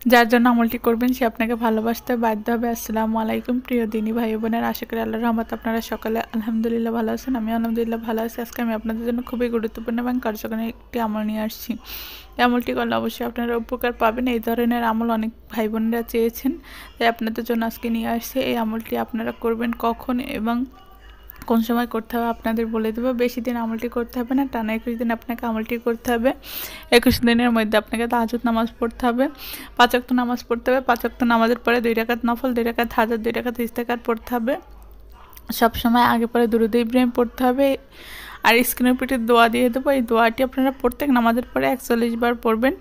যার জন্য আমলটি করবেন সে আপনাকে ভালোবাসতে বাধ্য হবে। আসসালামু আলাইকুম প্রিয় দিনী ভাই বোনের, আশা করি আল্লাহর রহমতে আপনারা সকালে আলহামদুলিল্লাহ ভালো আছেন। আমি আলহামদুলিল্লাহ ভালো আছি। আজকে আমি আপনাদের জন্য খুবই গুরুত্বপূর্ণ এবং কার্যকরী একটি আমল নিয়ে আসছি। এই আমলটি করলে অবশ্যই আপনারা উপকার পাবেন। এই ধরনের আমল অনেক ভাই বোনেরা চেয়েছেন, তাই আপনাদের জন্য আজকে নিয়ে আসছি। এই আমলটি আপনারা করবেন কখন এবং কোন সময় করতে হবে আপনাদের বলে দেবো। বেশি দিন আমলটি করতে হবে না, টানা 21 দিন আপনাকে আমলটি করতে হবে। 21 দিনের মধ্যে আপনাকে তাহাজ্জুদ নামাজ পড়তে হবে, 5 ওয়াক্ত নামাজ পড়তে হবে। 5 ওয়াক্ত নামাজের পরে 2 রাকাত নফল, 2 রাকাত হাজার, 2 রাকাত ইস্তেগফার পড়তে হবে। সবসময় আগে পরে দুরূদ ইব্রাহিম পড়তে হবে। আর স্ক্রিনের পিঠে দোয়া দিয়ে দেবো, এই দোয়াটি আপনারা প্রত্যেক নামাজের পরে 41 বার পড়বেন।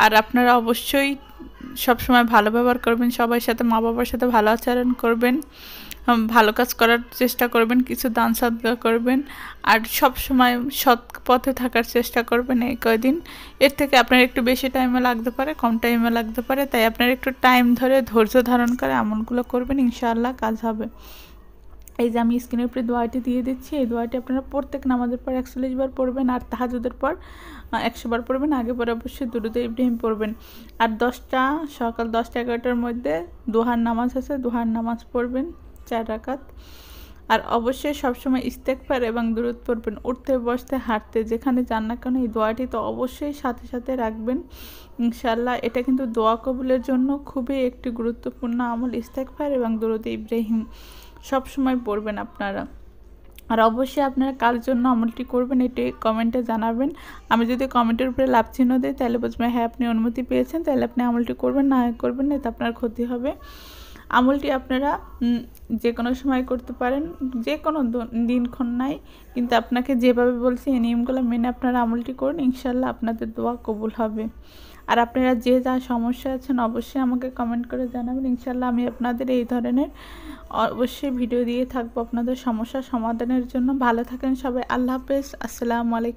আর আপনারা অবশ্যই সবসময় ভালো ব্যবহার করবেন, সবার সাথে, মা বাবার সাথে ভালো আচরণ করবেন, ভালো কাজ করার চেষ্টা করবেন, কিছু দান সদকা করবেন, আর সব সময় সৎ পথে থাকার চেষ্টা করবেন এই কয়দিন। এর থেকে আপনার একটু বেশি টাইমে লাগতে পারে, কম টাইমে লাগতে পারে, তাই আপনার একটু টাইম ধরে ধৈর্য ধারণ করে আমলগুলো করবেন, ইনশাআল্লাহ কাজ হবে। এই যে আমি স্ক্রিনের উপরে দোয়াটি দিয়ে দিচ্ছি, এই দোয়াটি আপনারা প্রত্যেক নামাজের পর 41 বার পড়বেন, আর তাহাজ্জুদের পর 100 বার পড়বেন। আগে পরে অবশ্যই দুরূদ ইব্রাহিম পড়বেন। আর সকাল 10টা 11টার মধ্যে দুহার নামাজ আছে, দুহার নামাজ পড়বেন 4 রাকাত। আর অবশ্যই সবসময় ইস্তেগফার এবং দুরূদ পড়বেন, উঠতে বসতে হাঁটতে যেখানে যান না কেন এই দোয়াটি তো অবশ্যই সাথে সাথে রাখবেন ইনশাআল্লাহ। এটা কিন্তু দোয়া কবুলের জন্য খুবই একটি গুরুত্বপূর্ণ আমল। ইস্তেগফার এবং দুরূদ ইব্রাহিম সব সময় পড়বেন আপনারা। আর অবশ্যই আপনারা কার জন্য আমলটি করবেন এটি কমেন্টে জানাবেন। আমি যদি কমেন্টের উপরে লাভ চিহ্ন দিই তাহলে বুঝবেন হ্যাঁ আপনি অনুমতি পেয়েছেন, তাহলে আপনি আমলটি করবেন, না করবেন না এতে আপনার ক্ষতি হবে। আমলটি আপনারা যে কোনো সময় করতে পারেন, যে কোনো দিনক্ষণ নাই, কিন্তু আপনাকে যেভাবে বলছি এই নিয়মগুলো মেনে আপনারা আমলটি করুন, ইনশাআল্লাহ আপনাদের দোয়া কবুল হবে। আর আপনারা যে যা সমস্যা আছেন অবশ্যই আমাকে কমেন্ট করে জানাবেন, ইনশাআল্লাহ আমি আপনাদের এই ধরনের অবশ্যই ভিডিও দিয়ে থাকবো আপনাদের সমস্যা সমাধানের জন্য। ভালো থাকেন সবাই, আল্লাহ হাফেজ, আসসালামু আলাইকুম।